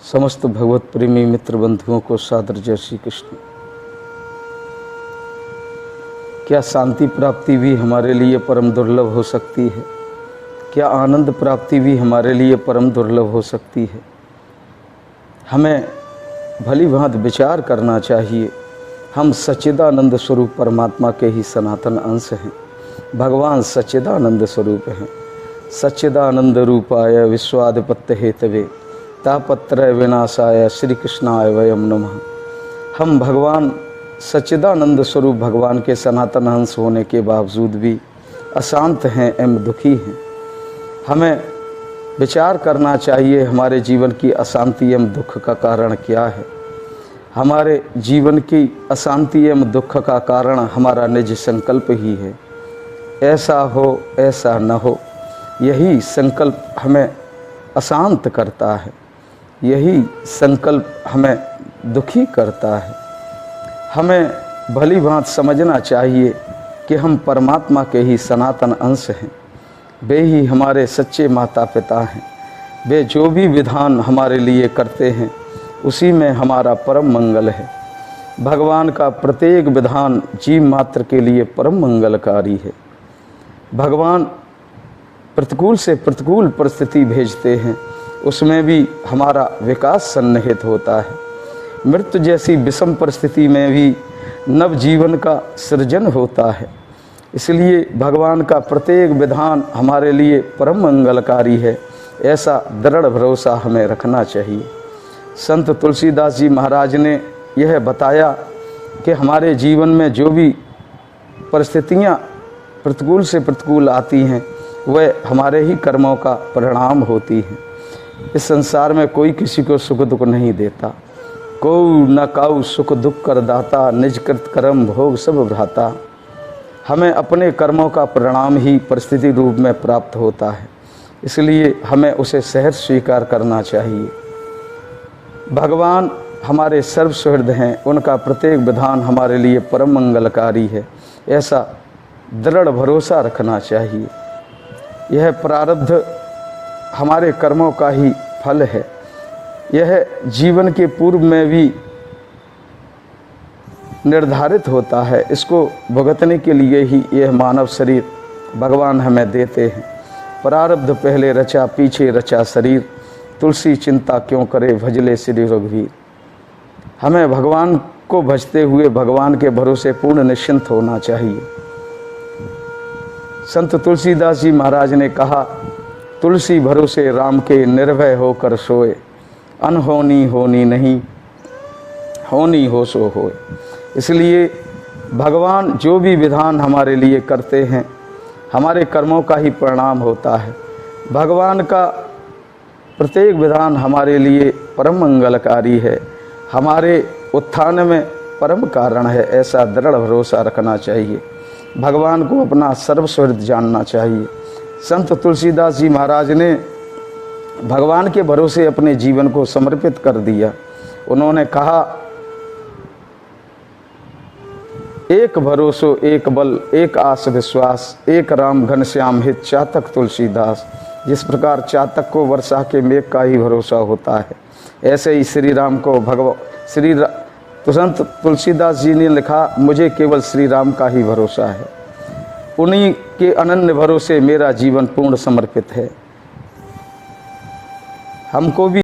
समस्त भगवत प्रेमी मित्र बंधुओं को सादर जय श्री कृष्ण। क्या शांति प्राप्ति भी हमारे लिए परम दुर्लभ हो सकती है? क्या आनंद प्राप्ति भी हमारे लिए परम दुर्लभ हो सकती है? हमें भली भांति विचार करना चाहिए। हम सच्चिदानंद स्वरूप परमात्मा के ही सनातन अंश हैं। भगवान सच्चिदानंद स्वरूप हैं। सच्चिदानंद रूपाय विश्वाधिपत्य हेतवे तापत्रय विनाशाय श्री कृष्णाय वयम नमः। हम भगवान सच्चिदानंद स्वरूप भगवान के सनातन अंश होने के बावजूद भी अशांत हैं एवं दुखी हैं। हमें विचार करना चाहिए हमारे जीवन की अशांति एवं दुख का कारण क्या है। हमारे जीवन की अशांति एवं दुख का कारण हमारा निज संकल्प ही है। ऐसा हो ऐसा न हो, यही संकल्प हमें अशांत करता है। यही संकल्प हमें दुखी करता है। हमें भली भांति समझना चाहिए कि हम परमात्मा के ही सनातन अंश हैं। वे ही हमारे सच्चे माता पिता हैं। वे जो भी विधान हमारे लिए करते हैं उसी में हमारा परम मंगल है। भगवान का प्रत्येक विधान जीव मात्र के लिए परम मंगलकारी है। भगवान प्रतिकूल से प्रतिकूल परिस्थिति भेजते हैं, उसमें भी हमारा विकास सन्निहित होता है। मृत्यु जैसी विषम परिस्थिति में भी नव जीवन का सृजन होता है। इसलिए भगवान का प्रत्येक विधान हमारे लिए परम मंगलकारी है, ऐसा दृढ़ भरोसा हमें रखना चाहिए। संत तुलसीदास जी महाराज ने यह बताया कि हमारे जीवन में जो भी परिस्थितियाँ प्रतिकूल से प्रतिकूल आती हैं वह हमारे ही कर्मों का परिणाम होती हैं। इस संसार में कोई किसी को सुख दुख नहीं देता। को न काऊ सुख दुख कर दाता, निज कृत कर्म भोग सब भ्राता। हमें अपने कर्मों का परिणाम ही परिस्थिति रूप में प्राप्त होता है, इसलिए हमें उसे सहज स्वीकार करना चाहिए। भगवान हमारे सर्व सुहृद हैं, उनका प्रत्येक विधान हमारे लिए परम मंगलकारी है, ऐसा दृढ़ भरोसा रखना चाहिए। यह प्रारब्ध हमारे कर्मों का ही फल है। यह जीवन के पूर्व में भी निर्धारित होता है। इसको भुगतने के लिए ही यह मानव शरीर भगवान हमें देते हैं। प्रारब्ध पहले रचा पीछे रचा शरीर, तुलसी चिंता क्यों करे भजले श्री रघुवीर। हमें भगवान को भजते हुए भगवान के भरोसे पूर्ण निश्चिंत होना चाहिए। संत तुलसीदास जी महाराज ने कहा, तुलसी भरोसे राम के निर्भय होकर सोए, अनहोनी होनी नहीं, होनी हो सो होए। इसलिए भगवान जो भी विधान हमारे लिए करते हैं हमारे कर्मों का ही परिणाम होता है। भगवान का प्रत्येक विधान हमारे लिए परम मंगलकारी है, हमारे उत्थान में परम कारण है, ऐसा दृढ़ भरोसा रखना चाहिए। भगवान को अपना सर्वस्वृत जानना चाहिए। संत तुलसीदास जी महाराज ने भगवान के भरोसे अपने जीवन को समर्पित कर दिया। उन्होंने कहा, एक भरोसो एक बल एक आस विश्वास, एक राम घनश्याम हित चातक तुलसीदास। जिस प्रकार चातक को वर्षा के मेघ का ही भरोसा होता है, ऐसे ही श्री राम को तो संत तुलसीदास जी ने लिखा, मुझे केवल श्री राम का ही भरोसा है। उन्हीं के अनन्य भरोसे मेरा जीवन पूर्ण समर्पित है। हमको भी